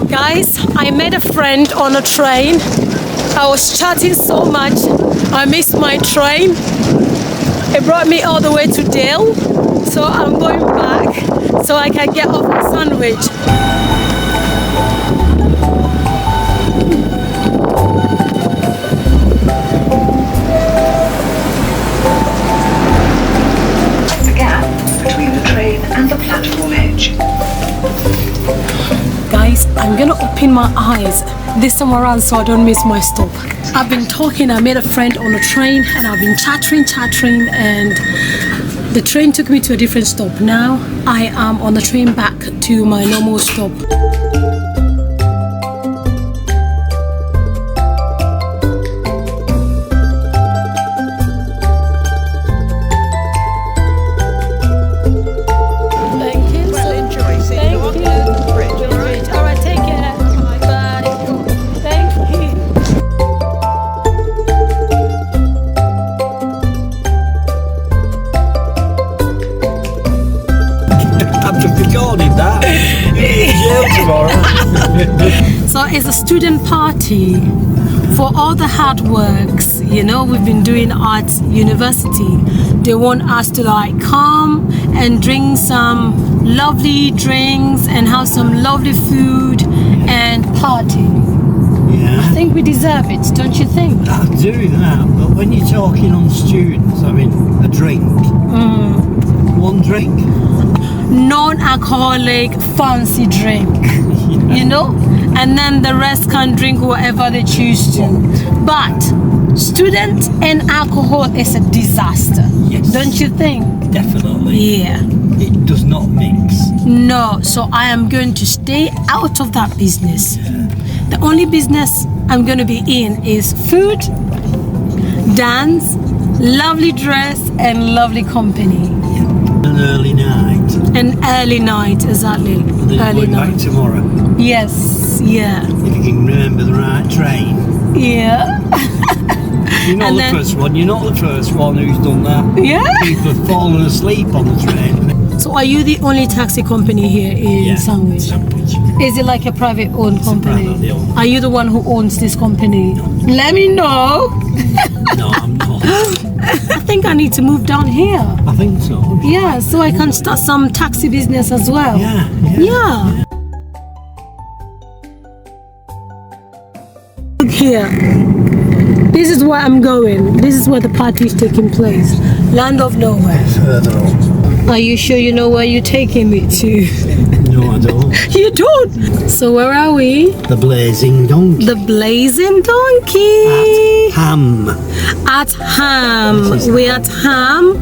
Guys, I met a friend on a train. I was chatting so much, I missed my train. It brought me all the way to Dale, so I'm going back so I can get off a sandwich. The gap between the train and the platform edge. Guys, I'm gonna open my eyes this time around so I don't miss my stop. I've been talking, I met a friend on a train and I've been chattering and the train took me to a different stop. Now I am on the train back to my normal stop. So it's a student party for all the hard works, you know, we've been doing at university. They want us to like come and drink some lovely drinks and have some lovely food and party. Yeah. I think we deserve it, don't you think? I do that, but when you're talking on students, I mean, a drink. One drink? Non-alcoholic fancy drink, you know, and then the rest can drink whatever they choose to. But student and alcohol is a disaster. Yes. Don't you think? Definitely. Yeah. It does not mix. No, so I am going to stay out of that business. Yeah. The only business I'm going to be in is food, dance, lovely dress, and lovely company. An early night. An early night, exactly. And then Early going back night. tomorrow. Yes, yeah. If you can remember the right train. Yeah. You're not And the then- first one. You're not the first one who's done that. Yeah. People have fallen asleep on the train. So are you the only taxi company here in Sandwich? Sandwich. Is it like a private owned company? privately owned. Are you the one who owns this company? Let me know. No, I'm not. I think I need to move down here. I think so. Yeah, so I can start some taxi business as well. Yeah. Yeah. Look here. This is where I'm going. This is where the party is taking place. Land of nowhere. Further on. Are you sure you know where you're taking me to? No, I don't. You don't. So where are we? The Blazing Donkey. The Blazing Donkey. Ham. At Ham. We're at Ham.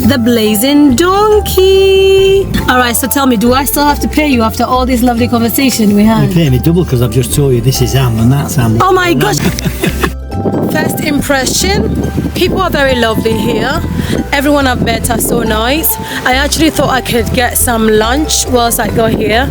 The Blazing Donkey. All right. So tell me, do I still have to pay you after all this lovely conversation we had? You pay me double because I've just told you this is ham and that's ham. Oh my gosh. First impression. People are very lovely here. Everyone I've met are so nice. I actually thought I could get some lunch whilst I got here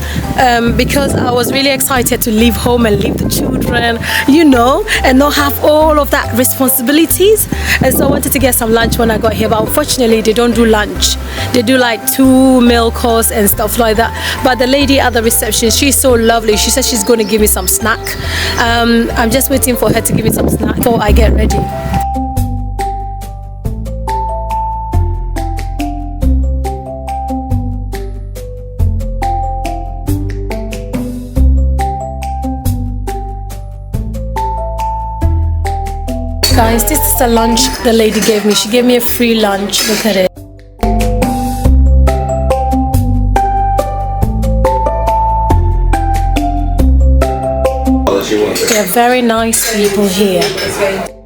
because I was really excited to leave home and leave the children, you know, and not have all of that responsibilities. And so I wanted to get some lunch when I got here, but unfortunately they don't do lunch. They do like 2 meal course and stuff like that. But the lady at the reception, she's so lovely. She said she's going to give me some snack. I'm just waiting for her to give me some snack before I get ready. Guys, this is the lunch the lady gave me. She gave me a free lunch. Look at it. They're very nice people here.